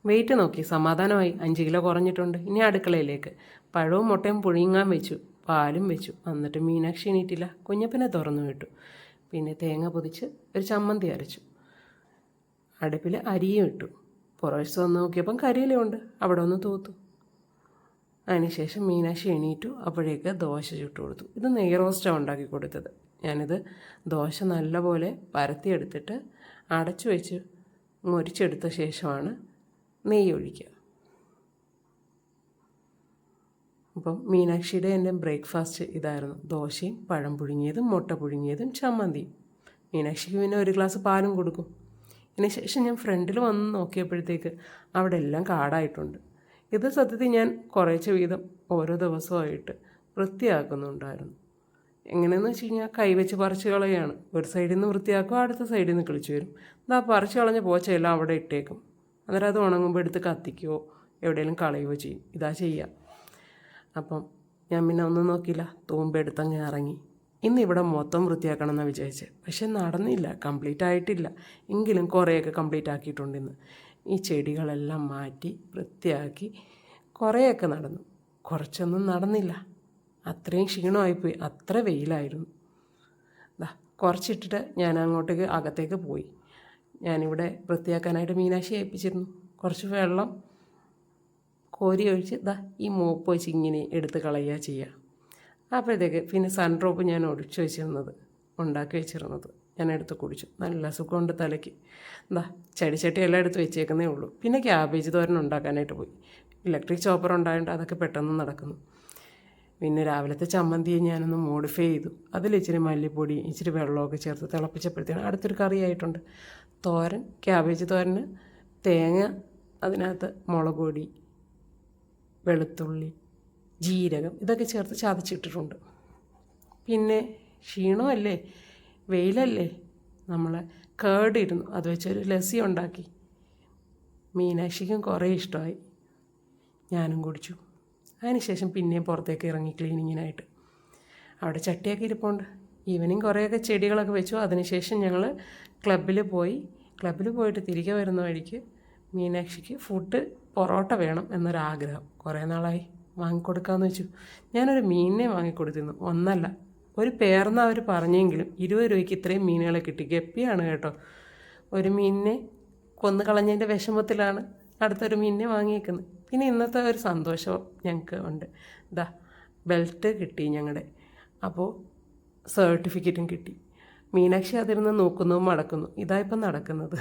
Wait നോക്കി സമാധാനമായി. 5 kilo കുറഞ്ഞിട്ടുണ്ട്. ഇനി അടുക്കളയിലേക്ക്. പഴവും മുട്ടയും പുഴുങ്ങാൻ വെച്ചു, പാലും വെച്ചു. എന്നിട്ട് മീനാക്ഷി എണീറ്റില്ല. കുഞ്ഞപ്പനെ തുറന്നു വിട്ടു. പിന്നെ തേങ്ങ പൊതിച്ച് ഒരു ചമ്മന്തി അരച്ചു. അടുപ്പിൽ അരിയും ഇട്ടു. പുറവശത്ത് വന്ന് നോക്കിയപ്പം കരിയിലുണ്ട്. അവിടെ ഒന്ന് തൂത്തു. അതിനുശേഷം മീനാക്ഷി എണീറ്റു. അപ്പോഴേക്ക് ദോശ ചുട്ടു കൊടുത്തു. ഇത് നെയ് റോസ്റ്റാണ് ഉണ്ടാക്കി കൊടുത്തത്. ഞാനിത് ദോശ നല്ലപോലെ പരത്തിയെടുത്തിട്ട് അടച്ചു വെച്ച് മൊരിച്ചെടുത്ത ശേഷമാണ് നെയ്യ് ഒഴിക്കുക. അപ്പം മീനാക്ഷിയുടെ എൻ്റെ ബ്രേക്ക്ഫാസ്റ്റ് ഇതായിരുന്നു. ദോശയും പഴം പുഴുങ്ങിയതും മുട്ട പുഴുങ്ങിയതും ചമ്മന്തിയും. മീനാക്ഷിക്ക് പിന്നെ ഒരു ഗ്ലാസ് പാലും കൊടുക്കും. ഇതിന് ശേഷം ഞാൻ ഫ്രണ്ടിൽ വന്ന് നോക്കിയപ്പോഴത്തേക്ക് അവിടെ എല്ലാം കാടായിട്ടുണ്ട്. ഇത് സത്യത്തിൽ ഞാൻ കുറേശ്ശെ വീതം ഓരോ ദിവസമായിട്ട് വൃത്തിയാക്കുന്നുണ്ടായിരുന്നു. എങ്ങനെയെന്ന് വെച്ച് കഴിഞ്ഞാൽ കൈവച്ച് പറിച്ച് കളയാണ്. ഒരു സൈഡിൽ നിന്ന് വൃത്തിയാക്കും, അടുത്ത സൈഡിൽ നിന്ന് കിളിച്ച് വരും. ഇതാ പറിച്ച് കളഞ്ഞ പോച്ചയെല്ലാം അവിടെ ഇട്ടേക്കും. അന്നേരം അത് ഉണങ്ങുമ്പോൾ എടുത്ത് കത്തിക്കുകയോ എവിടെയെങ്കിലും കളയുകയോ ചെയ്യും. ഇതാ ചെയ്യുക. അപ്പം ഞാൻ പിന്നെ ഒന്നും നോക്കിയില്ല, തൂമ്പെടുത്തങ്ങ് ഇറങ്ങി. ഇന്നിവിടെ മൊത്തം വൃത്തിയാക്കണം എന്നാണ് വിചാരിച്ചത്. പക്ഷെ നടന്നില്ല, കംപ്ലീറ്റ് ആയിട്ടില്ല. എങ്കിലും കുറേയൊക്കെ കംപ്ലീറ്റ് ആക്കിയിട്ടുണ്ട് ഇന്ന്. ഈ ചെടികളെല്ലാം മാറ്റി വൃത്തിയാക്കി കുറേയൊക്കെ നടന്നു. കുറച്ചൊന്നും നടന്നില്ല. അത്രയും ക്ഷീണമായിപ്പോയി. അത്ര വെയിലായിരുന്നു. കുറച്ചിട്ടിട്ട് ഞാൻ അങ്ങോട്ടേക്ക് അകത്തേക്ക് പോയി. ഞാനിവിടെ വൃത്തിയാക്കാനായിട്ട് മീനാക്ഷി ഏൽപ്പിച്ചിരുന്നു. കുറച്ച് വെള്ളം കോരി ഒഴിച്ച് ഈ മോപ്പ് വെച്ച് ഇങ്ങനെ എടുത്ത് കളയുക ചെയ്യുക. അപ്പോഴത്തേക്ക് പിന്നെ സൺഡ്രോപ്പ് ഞാൻ ഉണ്ടാക്കി വെച്ചിരുന്നത് ഞാൻ എടുത്ത് കുടിച്ചു. നല്ല സുഖമുണ്ട് തലയ്ക്ക്. ചെടിച്ചട്ടി എല്ലാം എടുത്ത് വെച്ചേക്കുന്നേ ഉള്ളൂ. പിന്നെ ക്യാബേജ് തോരൻ ഉണ്ടാക്കാനായിട്ട് പോയി. ഇലക്ട്രിക് ചോപ്പർ ഉണ്ടായതുകൊണ്ട് അതൊക്കെ പെട്ടെന്ന് നടക്കുന്നു. പിന്നെ രാവിലത്തെ ചമ്മന്തിയെ ഞാനൊന്ന് മോഡിഫൈ ചെയ്തു. അതിലിച്ചിരി മല്ലിപ്പൊടി ഇച്ചിരി വെള്ളമൊക്കെ ചേർത്ത് തിളപ്പിച്ചപ്പോഴത്തേനും അടുത്തൊരു കറിയായിട്ടുണ്ട്. തോരൻ, ക്യാബേജ് തോരന് തേങ്ങ, അതിനകത്ത് മുളക് പൊടി, വെളുത്തുള്ളി, ജീരകം ഇതൊക്കെ ചേർത്ത് ചതച്ചിട്ടിട്ടുണ്ട്. പിന്നെ ക്ഷീണമല്ലേ, വെയിലല്ലേ, നമ്മൾ കേടിരുന്നു. അത് വെച്ചൊരു ലസ്സി ഉണ്ടാക്കി. മീനാക്ഷിക്കും കുറേ ഇഷ്ടമായി. ഞാനും കുടിച്ചു. അതിനുശേഷം പിന്നെയും പുറത്തേക്ക് ഇറങ്ങി ക്ലീനിങ്ങിനായിട്ട്. അവിടെ ചട്ടിയൊക്കെ ഇരിപ്പുണ്ട്. ഈവനിങ് കുറേയൊക്കെ ചെടികളൊക്കെ വെച്ചു. അതിനുശേഷം ഞങ്ങൾ ക്ലബ്ബിൽ പോയിട്ട് തിരികെ വരുന്ന വഴിക്ക് മീനാക്ഷിക്ക് പൊറോട്ട വേണം എന്നൊരാഗ്രഹം. കുറേ നാളായി വാങ്ങിക്കൊടുക്കാമെന്ന് വെച്ചു. ഞാനൊരു മീനിനെ വാങ്ങിക്കൊടുത്തിരുന്നു. ഒന്നല്ല, ഒരു പേർന്ന അവർ പറഞ്ഞെങ്കിലും 20 രൂപയ്ക്ക് ഇത്രയും മീനുകളെ കിട്ടി. ഗപ്പിയാണ് കേട്ടോ. ഒരു മീനിനെ കൊന്നു കളഞ്ഞതിൻ്റെ വിഷമത്തിലാണ് അടുത്തൊരു മീനിനെ വാങ്ങിയേക്കുന്നത്. പിന്നെ ഇന്നത്തെ ഒരു സന്തോഷം ഞങ്ങൾക്ക് ഉണ്ട്. ബെൽറ്റ് കിട്ടി ഞങ്ങളുടെ. അപ്പോൾ സർട്ടിഫിക്കറ്റും കിട്ടി. മീനാക്ഷി അതിരുന്ന് നോക്കുന്നു, മടക്കുന്നു. ഇതായിപ്പം നടക്കുന്നത്.